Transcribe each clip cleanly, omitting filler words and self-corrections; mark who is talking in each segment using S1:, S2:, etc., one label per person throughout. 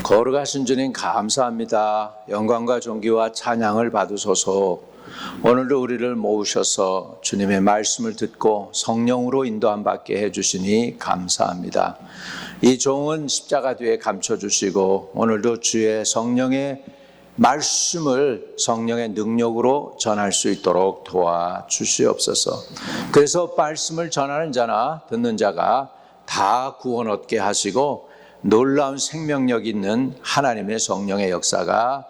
S1: 거룩하신 주님 감사합니다. 영광과 존귀와 찬양을 받으소서. 오늘도 우리를 모으셔서 주님의 말씀을 듣고 성령으로 인도함 받게 해주시니 감사합니다. 이 종은 십자가 뒤에 감춰주시고 오늘도 주의 성령의 말씀을 성령의 능력으로 전할 수 있도록 도와주시옵소서. 그래서 말씀을 전하는 자나 듣는 자가 다 구원 얻게 하시고 놀라운 생명력 있는 하나님의 성령의 역사가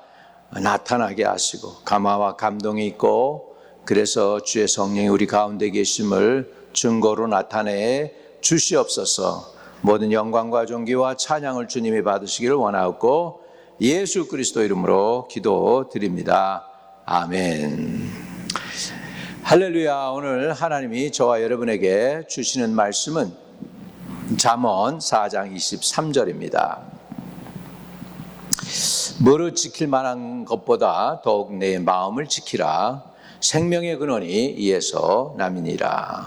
S1: 나타나게 하시고 감화와 감동이 있고, 그래서 주의 성령이 우리 가운데 계심을 증거로 나타내 주시옵소서. 모든 영광과 존귀와 찬양을 주님이 받으시기를 원하옵고 예수 그리스도 이름으로 기도드립니다. 아멘. 할렐루야. 오늘 하나님이 저와 여러분에게 주시는 말씀은 잠언 4장 23절입니다. 무릇 지킬 만한 것보다 더욱 내 마음을 지키라. 생명의 근원이 이에서 남이니라.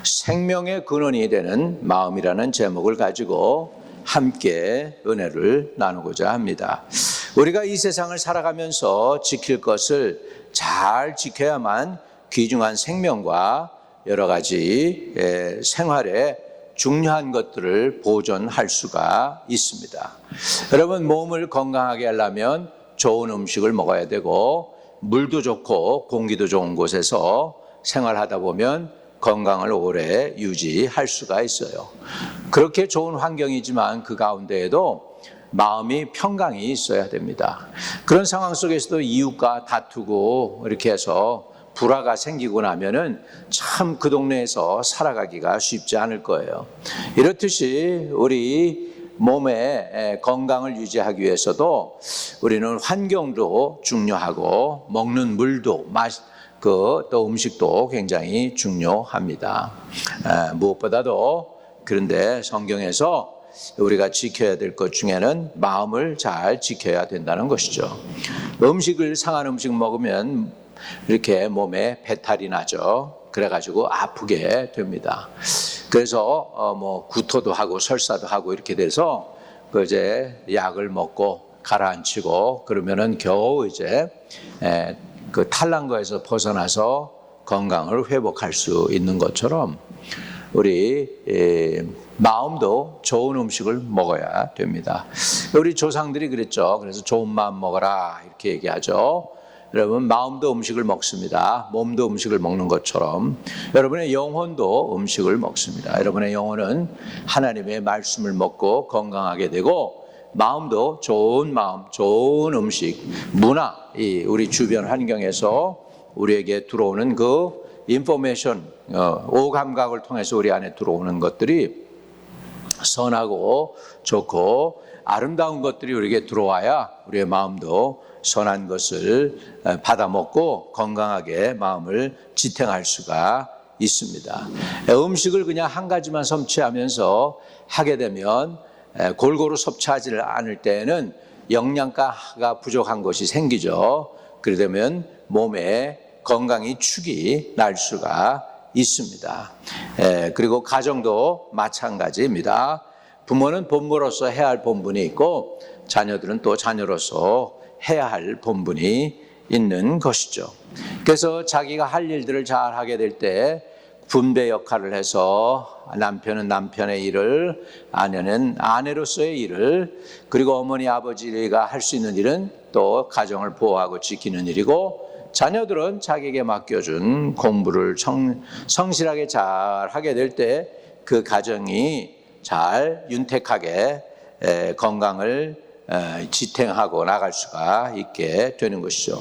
S1: 생명의 근원이 되는 마음이라는 제목을 가지고 함께 은혜를 나누고자 합니다. 우리가 이 세상을 살아가면서 지킬 것을 잘 지켜야만 귀중한 생명과 여러 가지 생활에 중요한 것들을 보존할 수가 있습니다. 여러분, 몸을 건강하게 하려면 좋은 음식을 먹어야 되고 물도 좋고 공기도 좋은 곳에서 생활하다 보면 건강을 오래 유지할 수가 있어요. 그렇게 좋은 환경이지만 그 가운데에도 마음이 평강이 있어야 됩니다. 그런 상황 속에서도 이웃과 다투고 이렇게 해서 불화가 생기고 나면은 참 그 동네에서 살아가기가 쉽지 않을 거예요. 이렇듯이 우리 몸의 건강을 유지하기 위해서도 우리는 환경도 중요하고 먹는 물도 또 음식도 굉장히 중요합니다. 무엇보다도 그런데 성경에서 우리가 지켜야 될 것 중에는 마음을 잘 지켜야 된다는 것이죠. 상한 음식 먹으면 이렇게 몸에 배탈이 나죠. 그래가지고 아프게 됩니다. 그래서 구토도 하고 설사도 하고 이렇게 돼서 이제 약을 먹고 가라앉히고 그러면은 겨우 이제 그 탈난거에서 벗어나서 건강을 회복할 수 있는 것처럼 우리 마음도 좋은 음식을 먹어야 됩니다. 우리 조상들이 그랬죠. 그래서 좋은 마음 먹어라 이렇게 얘기하죠. 여러분, 마음도 음식을 먹습니다. 몸도 음식을 먹는 것처럼 여러분의 영혼도 음식을 먹습니다. 여러분의 영혼은 하나님의 말씀을 먹고 건강하게 되고, 마음도 좋은 마음, 좋은 음식, 문화, 우리 주변 환경에서 우리에게 들어오는 그 인포메이션, 오감각을 통해서 우리 안에 들어오는 것들이 선하고 좋고 아름다운 것들이 우리에게 들어와야 우리의 마음도 선한 것을 받아먹고 건강하게 마음을 지탱할 수가 있습니다. 음식을 그냥 한 가지만 섭취하면서 하게 되면 골고루 섭취하지 않을 때에는 영양가가 부족한 것이 생기죠. 그러면 몸에 건강이 축이 날 수가 있습니다. 그리고 가정도 마찬가지입니다. 부모는 본부로서 해야 할 본분이 있고 자녀들은 또 자녀로서 해야 할 본분이 있는 것이죠. 그래서 자기가 할 일들을 잘 하게 될 때 분배 역할을 해서 남편은 남편의 일을, 아내는 아내로서의 일을, 그리고 어머니 아버지가 할 수 있는 일은 또 가정을 보호하고 지키는 일이고, 자녀들은 자기에게 맡겨준 공부를 성실하게 잘 하게 될 때 그 가정이 잘 윤택하게 건강을 지탱하고 나갈 수가 있게 되는 것이죠.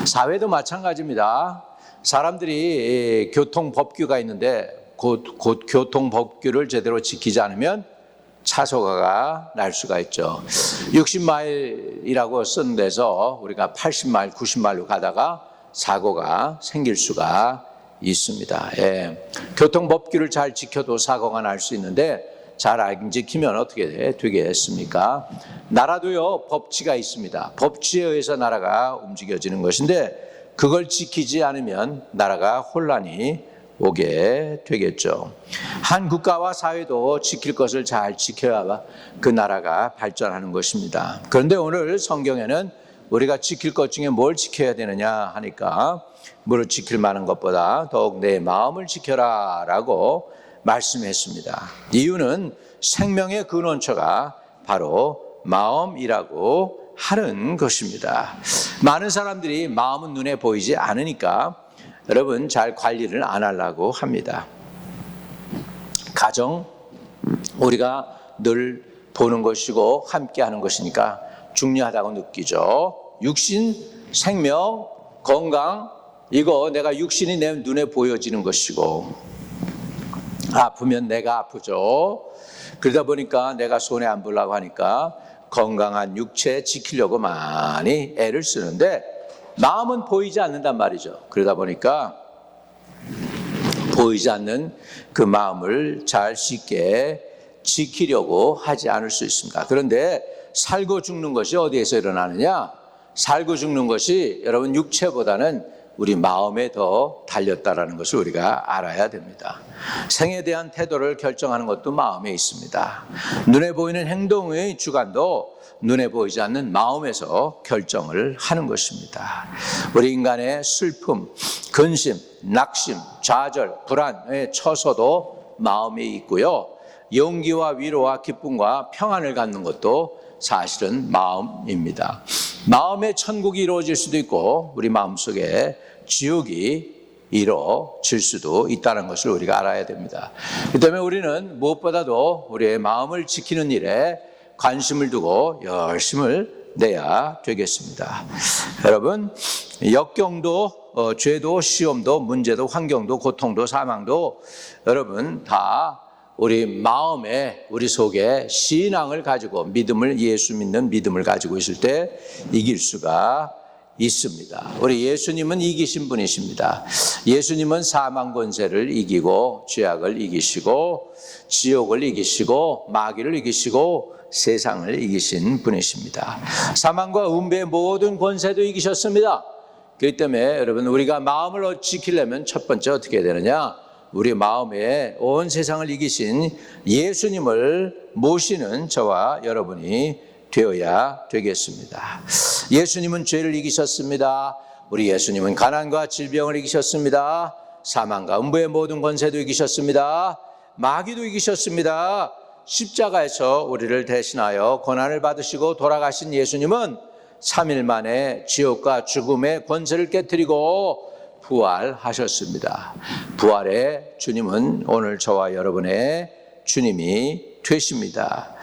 S1: 사회도 마찬가지입니다. 사람들이 교통법규가 있는데 곧 교통법규를 제대로 지키지 않으면 차소가 날 수가 있죠. 60마일이라고 쓴 데서 우리가 80마일, 90마일로 가다가 사고가 생길 수가 있습니다. 교통법규를 잘 지켜도 사고가 날 수 있는데 잘 안 지키면 어떻게 되겠습니까? 나라도요, 법치가 있습니다. 법치에 의해서 나라가 움직여지는 것인데 그걸 지키지 않으면 나라가 혼란이 오게 되겠죠. 한 국가와 사회도 지킬 것을 잘 지켜야 그 나라가 발전하는 것입니다. 그런데 오늘 성경에는 우리가 지킬 것 중에 뭘 지켜야 되느냐 하니까 무릇 지킬 만한 것보다 더욱 내 마음을 지켜라 라고 말씀했습니다. 이유는 생명의 근원처가 바로 마음이라고 하는 것입니다. 많은 사람들이 마음은 눈에 보이지 않으니까 여러분 잘 관리를 안 하려고 합니다. 가정 우리가 늘 보는 것이고 함께 하는 것이니까 중요하다고 느끼죠. 육신, 생명, 건강 이거 내가 육신이 내 눈에 보여지는 것이고 아프면 내가 아프죠. 그러다 보니까 내가 손해 안 보려고 하니까 건강한 육체 지키려고 많이 애를 쓰는데 마음은 보이지 않는단 말이죠. 그러다 보니까 보이지 않는 그 마음을 잘 쉽게 지키려고 하지 않을 수 있습니다. 그런데 살고 죽는 것이 어디에서 일어나느냐? 살고 죽는 것이 여러분 육체보다는 우리 마음에 더 달렸다라는 것을 우리가 알아야 됩니다. 생에 대한 태도를 결정하는 것도 마음에 있습니다. 눈에 보이는 행동의 주관도 눈에 보이지 않는 마음에서 결정을 하는 것입니다. 우리 인간의 슬픔, 근심, 낙심, 좌절, 불안에 처서도 마음이 있고요. 용기와 위로와 기쁨과 평안을 갖는 것도 사실은 마음입니다. 마음의 천국이 이루어질 수도 있고 우리 마음속에 지옥이 이루어질 수도 있다는 것을 우리가 알아야 됩니다. 그 때문에 우리는 무엇보다도 우리의 마음을 지키는 일에 관심을 두고 열심을 내야 되겠습니다. 여러분 역경도 죄도 시험도 문제도 환경도 고통도 사망도 여러분 다 우리 마음에 우리 속에 신앙을 가지고 믿음을 예수 믿는 믿음을 가지고 있을 때 이길 수가 있습니다. 우리 예수님은 이기신 분이십니다. 예수님은 사망 권세를 이기고 죄악을 이기시고 지옥을 이기시고 마귀를 이기시고 세상을 이기신 분이십니다. 사망과 음배의 모든 권세도 이기셨습니다. 그렇기 때문에 여러분 우리가 마음을 지키려면 첫 번째 어떻게 해야 되느냐? 우리 마음에 온 세상을 이기신 예수님을 모시는 저와 여러분이 되어야 되겠습니다. 예수님은 죄를 이기셨습니다. 우리 예수님은 가난과 질병을 이기셨습니다. 사망과 음부의 모든 권세도 이기셨습니다. 마귀도 이기셨습니다. 십자가에서 우리를 대신하여 고난을 받으시고 돌아가신 예수님은 3일 만에 지옥과 죽음의 권세를 깨뜨리고 부활하셨습니다. 부활의 주님은 오늘 저와 여러분의 주님이 되십니다.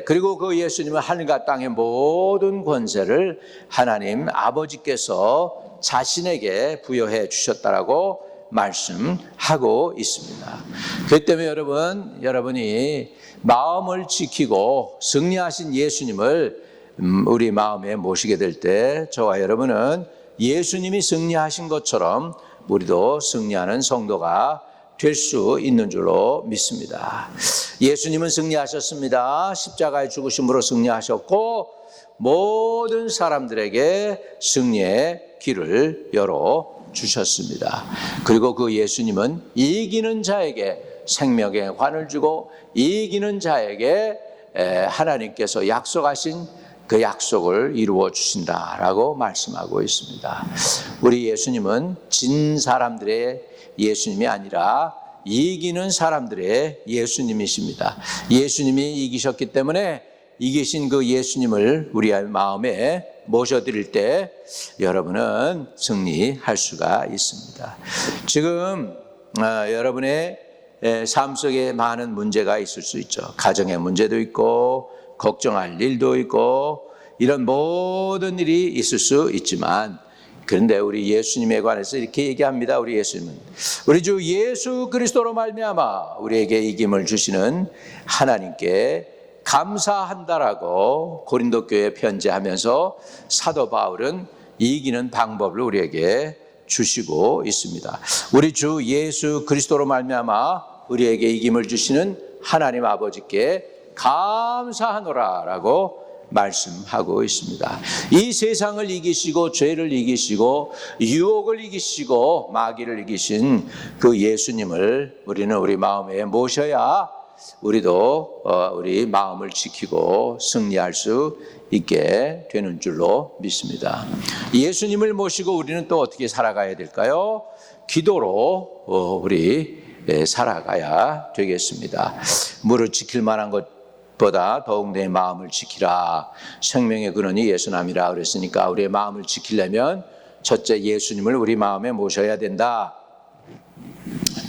S1: 그리고 그 예수님은 하늘과 땅의 모든 권세를 하나님 아버지께서 자신에게 부여해 주셨다라고 말씀하고 있습니다. 그렇기 때문에 여러분이 마음을 지키고 승리하신 예수님을 우리 마음에 모시게 될 때 저와 여러분은 예수님이 승리하신 것처럼 우리도 승리하는 성도가 될 수 있는 줄로 믿습니다. 예수님은 승리하셨습니다. 십자가의 죽으심으로 승리하셨고 모든 사람들에게 승리의 길을 열어주셨습니다. 그리고 그 예수님은 이기는 자에게 생명의 관을 주고 이기는 자에게 하나님께서 약속하신 그 약속을 이루어 주신다라고 말씀하고 있습니다. 우리 예수님은 진 사람들의 예수님이 아니라 이기는 사람들의 예수님이십니다. 예수님이 이기셨기 때문에 이기신 그 예수님을 우리의 마음에 모셔드릴 때 여러분은 승리할 수가 있습니다. 지금 여러분의 삶 속에 많은 문제가 있을 수 있죠. 가정의 문제도 있고 걱정할 일도 있고 이런 모든 일이 있을 수 있지만 그런데 우리 예수님에 관해서 이렇게 얘기합니다. 우리 예수님은 우리 주 예수 그리스도로 말미암아 우리에게 이김을 주시는 하나님께 감사한다라고 고린도 교회에 편지하면서 사도 바울은 이기는 방법을 우리에게 주시고 있습니다. 우리 주 예수 그리스도로 말미암아 우리에게 이김을 주시는 하나님 아버지께 감사하노라라고 말씀하고 있습니다. 이 세상을 이기시고 죄를 이기시고 유혹을 이기시고 마귀를 이기신 그 예수님을 우리는 우리 마음에 모셔야 우리도 우리 마음을 지키고 승리할 수 있게 되는 줄로 믿습니다. 예수님을 모시고 우리는 또 어떻게 살아가야 될까요? 기도로 우리 살아가야 되겠습니다. 무릇 지킬 만한 것보다 더욱 내 마음을 지키라. 생명의 근원이 예수님이라 그랬으니까 우리의 마음을 지키려면 첫째 예수님을 우리 마음에 모셔야 된다.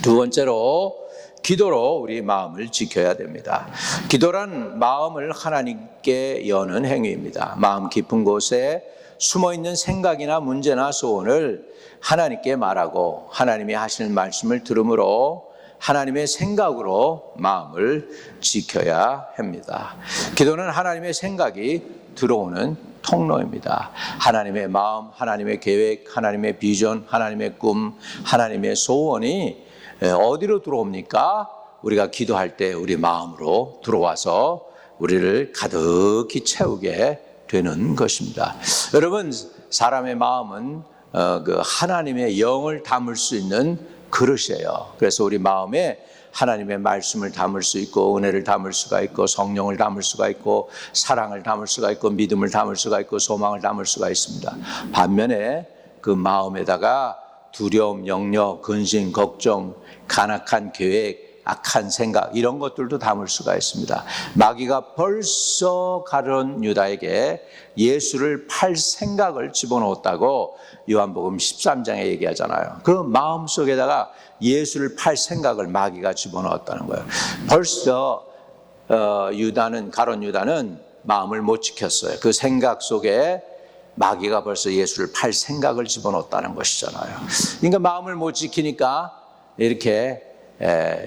S1: 두 번째로 기도로 우리 마음을 지켜야 됩니다. 기도란 마음을 하나님께 여는 행위입니다. 마음 깊은 곳에 숨어있는 생각이나 문제나 소원을 하나님께 말하고 하나님이 하시는 말씀을 들음으로 하나님의 생각으로 마음을 지켜야 합니다. 기도는 하나님의 생각이 들어오는 통로입니다. 하나님의 마음, 하나님의 계획, 하나님의 비전, 하나님의 꿈, 하나님의 소원이 어디로 들어옵니까? 우리가 기도할 때 우리 마음으로 들어와서 우리를 가득히 채우게 되는 것입니다. 여러분, 사람의 마음은 그 하나님의 영을 담을 수 있는 그릇이에요. 그래서 우리 마음에 하나님의 말씀을 담을 수 있고 은혜를 담을 수가 있고 성령을 담을 수가 있고 사랑을 담을 수가 있고 믿음을 담을 수가 있고 소망을 담을 수가 있습니다. 반면에 그 마음에다가 두려움, 염려, 근심, 걱정, 간악한 계획, 악한 생각 이런 것들도 담을 수가 있습니다. 마귀가 벌써 가룟 유다에게 예수를 팔 생각을 집어넣었다고 요한복음 13장에 얘기하잖아요. 그 마음속에다가 예수를 팔 생각을 마귀가 집어넣었다는 거예요. 벌써 가룟 유다는 마음을 못 지켰어요. 그 생각 속에 마귀가 벌써 예수를 팔 생각을 집어넣었다는 것이잖아요. 그러니까 마음을 못 지키니까 이렇게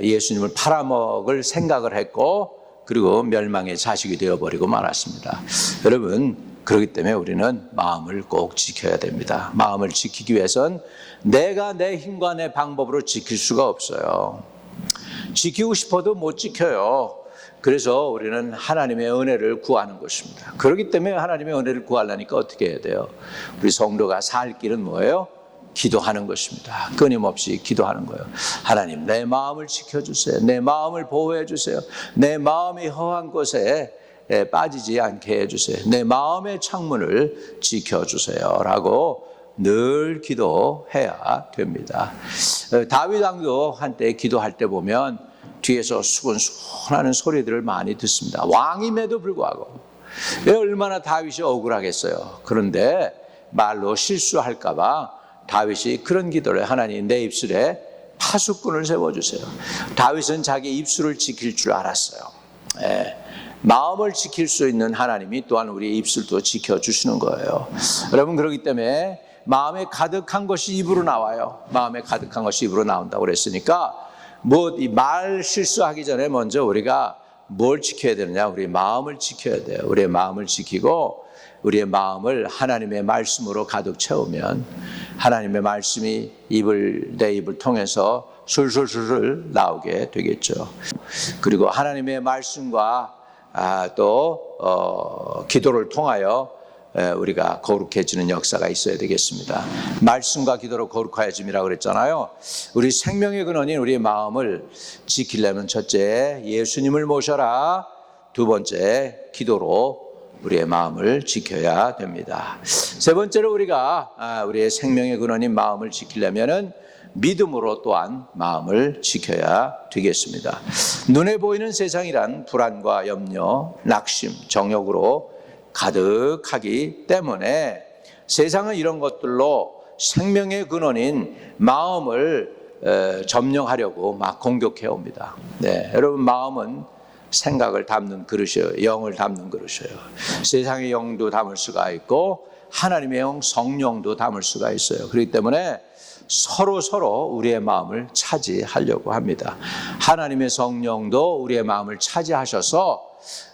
S1: 예수님을 팔아먹을 생각을 했고 그리고 멸망의 자식이 되어버리고 말았습니다. 여러분, 그렇기 때문에 우리는 마음을 꼭 지켜야 됩니다. 마음을 지키기 위해선 내가 내 힘과 내 방법으로 지킬 수가 없어요. 지키고 싶어도 못 지켜요. 그래서 우리는 하나님의 은혜를 구하는 것입니다. 그렇기 때문에 하나님의 은혜를 구하려니까 어떻게 해야 돼요? 우리 성도가 살 길은 뭐예요? 기도하는 것입니다. 끊임없이 기도하는 거예요. 하나님, 내 마음을 지켜주세요. 내 마음을 보호해 주세요. 내 마음이 허한 곳에 빠지지 않게 해주세요. 내 마음의 창문을 지켜주세요. 라고 늘 기도해야 됩니다. 다윗 왕도 한때 기도할 때 보면 뒤에서 수근수근하는 소리들을 많이 듣습니다. 왕임에도 불구하고. 얼마나 다윗이 억울하겠어요. 그런데 말로 실수할까 봐 다윗이 그런 기도를 해요. 하나님, 내 입술에 파수꾼을 세워주세요. 다윗은 자기 입술을 지킬 줄 알았어요. 마음을 지킬 수 있는 하나님이 또한 우리의 입술도 지켜주시는 거예요. 여러분, 그렇기 때문에 마음에 가득한 것이 입으로 나와요. 마음에 가득한 것이 입으로 나온다고 그랬으니까 이 말 실수하기 전에 먼저 우리가 뭘 지켜야 되느냐? 우리의 마음을 지켜야 돼요. 우리의 마음을 지키고 우리의 마음을 하나님의 말씀으로 가득 채우면 하나님의 말씀이 내 입을 통해서 술술술 나오게 되겠죠. 그리고 하나님의 말씀과 또 기도를 통하여 우리가 거룩해지는 역사가 있어야 되겠습니다. 말씀과 기도로 거룩하여짐이라고 그랬잖아요. 우리 생명의 근원인 우리의 마음을 지키려면 첫째 예수님을 모셔라. 두 번째 기도로 우리의 마음을 지켜야 됩니다. 세 번째로 우리가 우리의 생명의 근원인 마음을 지키려면은 믿음으로 또한 마음을 지켜야 되겠습니다. 눈에 보이는 세상이란 불안과 염려, 낙심, 정욕으로 가득하기 때문에 세상은 이런 것들로 생명의 근원인 마음을 점령하려고 막 공격해 옵니다. 네, 여러분, 마음은 생각을 담는 그릇이에요. 영을 담는 그릇이에요. 세상의 영도 담을 수가 있고 하나님의 영, 성령도 담을 수가 있어요. 그렇기 때문에 서로 우리의 마음을 차지하려고 합니다. 하나님의 성령도 우리의 마음을 차지하셔서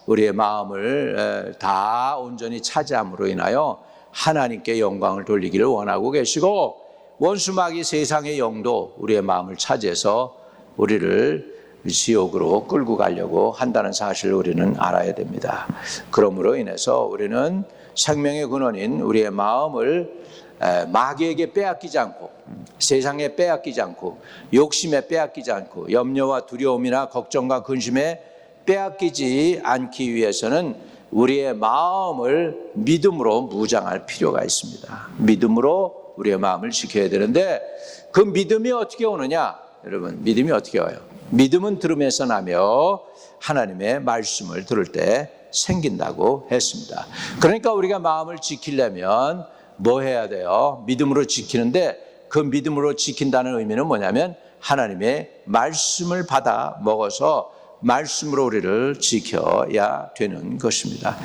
S1: 우리의 마음을 다 온전히 차지함으로 인하여 하나님께 영광을 돌리기를 원하고 계시고 원수 마귀 세상의 영도 우리의 마음을 차지해서 우리를 지옥으로 끌고 가려고 한다는 사실을 우리는 알아야 됩니다. 그러므로 인해서 우리는 생명의 근원인 우리의 마음을 마귀에게 빼앗기지 않고, 세상에 빼앗기지 않고, 욕심에 빼앗기지 않고, 염려와 두려움이나 걱정과 근심에 빼앗기지 않기 위해서는 우리의 마음을 믿음으로 무장할 필요가 있습니다. 믿음으로 우리의 마음을 지켜야 되는데, 그 믿음이 어떻게 오느냐? 여러분, 믿음이 어떻게 와요? 믿음은 들음에서 나며 하나님의 말씀을 들을 때 생긴다고 했습니다. 그러니까 우리가 마음을 지키려면 뭐 해야 돼요? 믿음으로 지키는데, 그 믿음으로 지킨다는 의미는 뭐냐면 하나님의 말씀을 받아 먹어서 말씀으로 우리를 지켜야 되는 것입니다.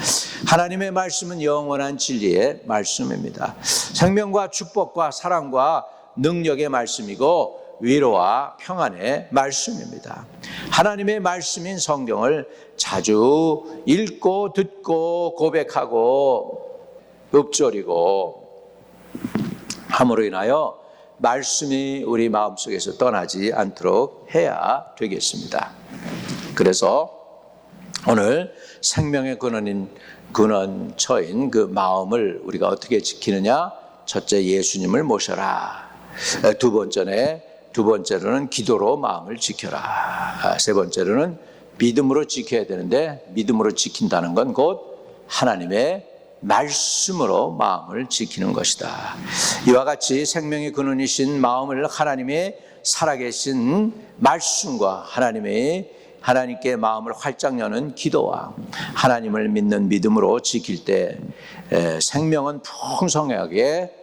S1: 하나님의 말씀은 영원한 진리의 말씀입니다. 생명과 축복과 사랑과 능력의 말씀이고 위로와 평안의 말씀입니다. 하나님의 말씀인 성경을 자주 읽고 듣고 고백하고 읊조리고 함으로 인하여 말씀이 우리 마음속에서 떠나지 않도록 해야 되겠습니다. 그래서 오늘 생명의 근원처인 그 마음을 우리가 어떻게 지키느냐? 첫째, 예수님을 모셔라. 두 번째로는 기도로 마음을 지켜라. 세 번째로는 믿음으로 지켜야 되는데, 믿음으로 지킨다는 건 곧 하나님의 말씀으로 마음을 지키는 것이다. 이와 같이 생명의 근원이신 마음을 하나님의 살아계신 말씀과 하나님께 마음을 활짝 여는 기도와 하나님을 믿는 믿음으로 지킬 때 생명은 풍성하게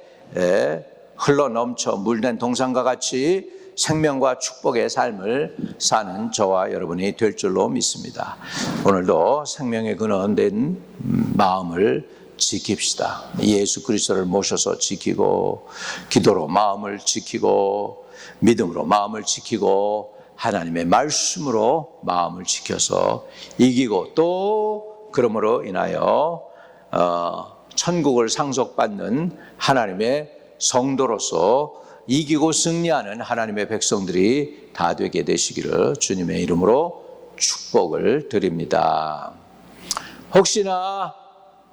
S1: 흘러넘쳐 물된 동산과 같이 생명과 축복의 삶을 사는 저와 여러분이 될 줄로 믿습니다. 오늘도 생명의 근원된 마음을 지킵시다. 예수 그리스도를 모셔서 지키고, 기도로 마음을 지키고, 믿음으로 마음을 지키고, 하나님의 말씀으로 마음을 지켜서 이기고, 또 그러므로 인하여 천국을 상속받는 하나님의 성도로서 이기고 승리하는 하나님의 백성들이 다 되게 되시기를 주님의 이름으로 축복을 드립니다. 혹시나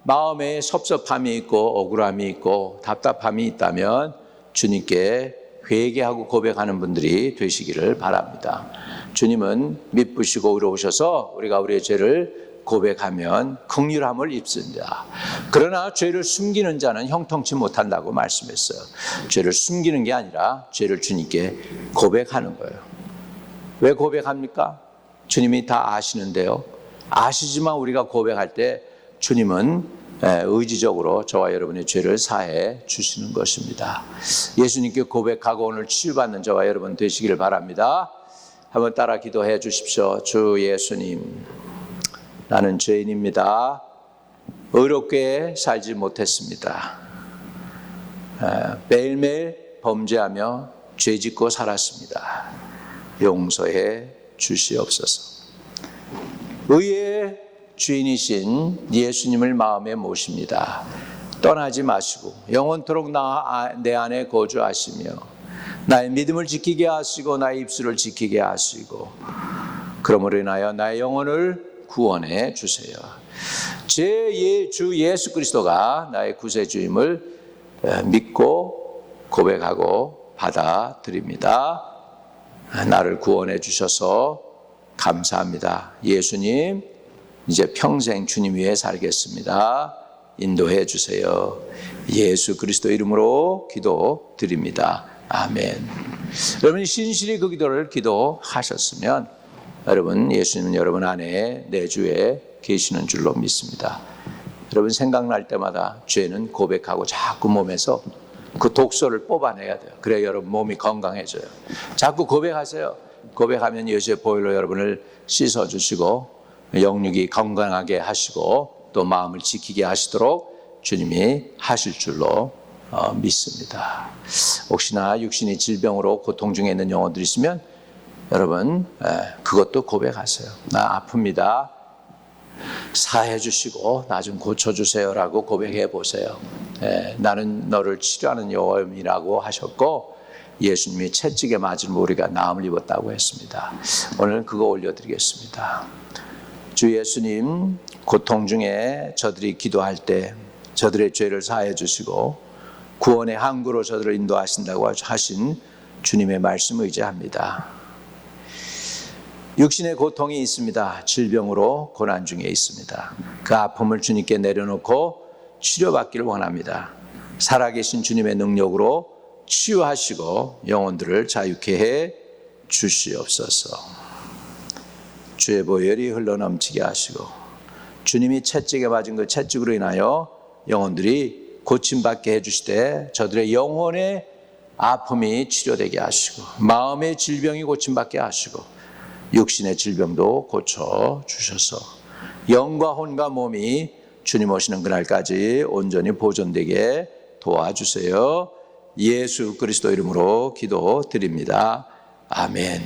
S1: 마음에 섭섭함이 있고 억울함이 있고 답답함이 있다면 주님께 회개하고 고백하는 분들이 되시기를 바랍니다. 주님은 미쁘시고 의로우셔서 우리가 우리의 죄를 고백하면 긍휼함을 입습니다. 그러나 죄를 숨기는 자는 형통치 못한다고 말씀했어요. 죄를 숨기는 게 아니라 죄를 주님께 고백하는 거예요. 왜 고백합니까? 주님이 다 아시는데요. 아시지만 우리가 고백할 때 주님은 의지적으로 저와 여러분의 죄를 사해 주시는 것입니다. 예수님께 고백하고 오늘 치유받는 저와 여러분 되시기를 바랍니다. 한번 따라 기도해 주십시오. 주 예수님, 나는 죄인입니다. 의롭게 살지 못했습니다. 매일매일 범죄하며 죄짓고 살았습니다. 용서해 주시옵소서. 의의 주인이신 예수님을 마음에 모십니다. 떠나지 마시고 영원토록 내 안에 거주하시며 나의 믿음을 지키게 하시고 나의 입술을 지키게 하시고 그러므로 인하여 나의 영혼을 구원해 주세요. 제 주 예수 그리스도가 나의 구세주임을 믿고 고백하고 받아들입니다. 나를 구원해 주셔서 감사합니다. 예수님, 이제 평생 주님 위에 살겠습니다. 인도해 주세요. 예수 그리스도 이름으로 기도드립니다. 아멘. 여러분이 신실히 그 기도를 기도하셨으면 여러분, 예수님은 여러분 안에 내주에 계시는 줄로 믿습니다. 여러분 생각날 때마다 죄는 고백하고 자꾸 몸에서 그 독소를 뽑아내야 돼요. 그래야 여러분 몸이 건강해져요. 자꾸 고백하세요. 고백하면 예수의 보혈로 여러분을 씻어주시고 영육이 건강하게 하시고 또 마음을 지키게 하시도록 주님이 하실 줄로 믿습니다. 혹시나 육신의 질병으로 고통 중에 있는 영혼들이 있으면 여러분 그것도 고백하세요. 나 아픕니다. 사해 주시고 나 좀 고쳐주세요라고 고백해 보세요. 나는 너를 치료하는 여호와이라고 하셨고 예수님이 채찍에 맞은 우리가 나음을 입었다고 했습니다. 오늘 그거 올려드리겠습니다. 주 예수님, 고통 중에 저들이 기도할 때 저들의 죄를 사해 주시고 구원의 항구로 저들을 인도하신다고 하신 주님의 말씀을 의지합니다. 육신의 고통이 있습니다. 질병으로 고난 중에 있습니다. 그 아픔을 주님께 내려놓고 치료받기를 원합니다. 살아계신 주님의 능력으로 치유하시고 영혼들을 자유케 해 주시옵소서. 주의 보혈이 흘러넘치게 하시고 주님이 채찍에 맞은 그 채찍으로 인하여 영혼들이 고침받게 해주시되 저들의 영혼의 아픔이 치료되게 하시고 마음의 질병이 고침받게 하시고 육신의 질병도 고쳐주셔서 영과 혼과 몸이 주님 오시는 그날까지 온전히 보존되게 도와주세요. 예수 그리스도 이름으로 기도드립니다. 아멘.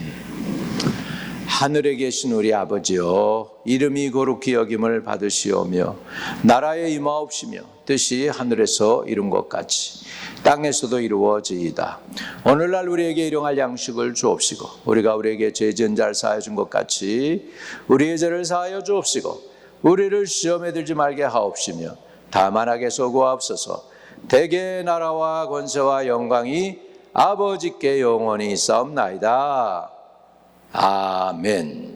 S1: 하늘에 계신 우리 아버지여, 이름이 거룩히 여김을 받으시오며 나라에 임하옵시며 뜻이 하늘에서 이룬 것 같이 땅에서도 이루어지이다. 오늘날 우리에게 일용할 양식을 주옵시고 우리가 우리에게 죄 지은 자를 사하여 준 것 같이 우리의 죄를 사하여 주옵시고 우리를 시험에 들지 말게 하옵시며 다만 악에서 구하옵소서. 대개 나라와 권세와 영광이 아버지께 영원히 있사옵나이다. 아멘.